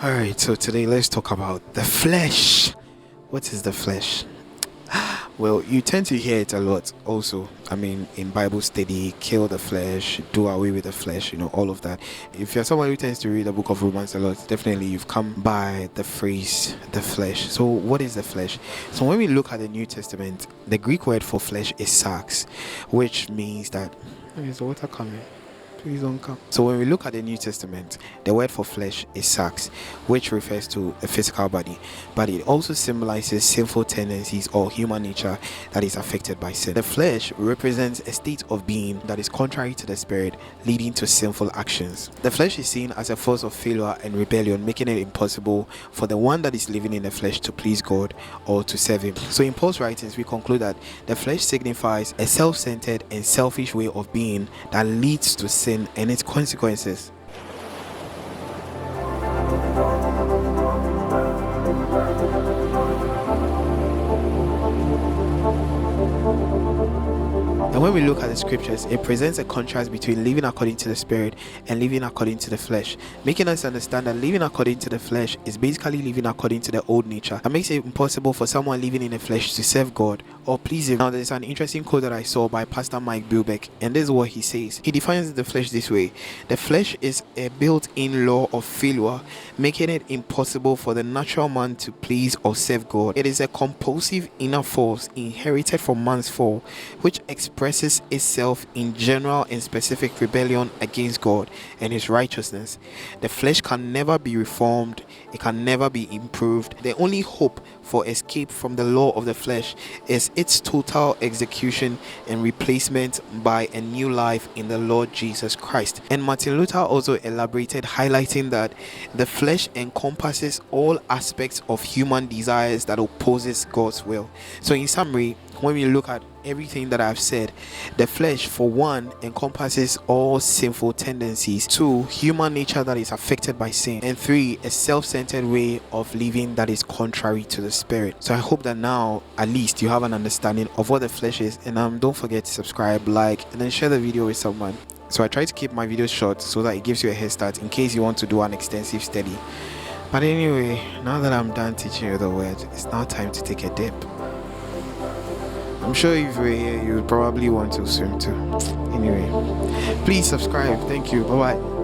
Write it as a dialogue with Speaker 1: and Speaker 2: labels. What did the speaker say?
Speaker 1: Alright, so today let's talk about the flesh. What is the flesh? Well, you tend to hear it a lot also. I mean, in Bible study, kill the flesh, do away with the flesh, all of that. If you're someone who tends to read the book of Romans a lot, definitely you've come by the phrase, the flesh. So what is the flesh? So when we look at the New Testament, the Greek word for flesh is sarx, which means that... Is the water coming? Please don't come. So when we look at the New Testament, the word for flesh is sarx, which refers to a physical body, but it also symbolizes sinful tendencies or human nature that is affected by sin. The flesh represents a state of being that is contrary to the spirit, leading to sinful actions. The flesh is seen as a force of failure and rebellion, making it impossible for the one that is living in the flesh to please God or to serve Him. So in Paul's writings, we conclude that the flesh signifies a self-centered and selfish way of being that leads to sin and its consequences. And when we look at the scriptures, it presents a contrast between living according to the spirit and living according to the flesh, making us understand that living according to the flesh is basically living according to the old nature. That makes it impossible for someone living in the flesh to serve God or please Him. Now, there's an interesting quote that I saw by Pastor Mike Bilbeck, and this is what he says. He defines the flesh this way: the flesh is a built-in law of failure, making it impossible for the natural man to please or serve God. It is a compulsive inner force inherited from man's fall, which expresses itself in general and specific rebellion against God and His righteousness. The flesh can never be reformed, it can never be improved. The only hope for escape from the law of the flesh is its total execution and replacement by a new life in the Lord Jesus Christ. And Martin Luther also elaborated, highlighting that the flesh encompasses all aspects of human desires that opposes God's will. So in summary, when we look at everything that I've said, the flesh, for one, encompasses all sinful tendencies; two, human nature that is affected by sin; and three, a self-centered way of living that is contrary to the spirit. So I hope that now at least you have an understanding of what the flesh is, and don't forget to subscribe, like, and then share the video with someone. So I try to keep my videos short so that it gives you a head start in case you want to do an extensive study. But anyway, now that I'm done teaching you the word, it's now time to take a dip. I'm sure if you were here, you would probably want to swim too. Anyway, please subscribe. Thank you. Bye bye.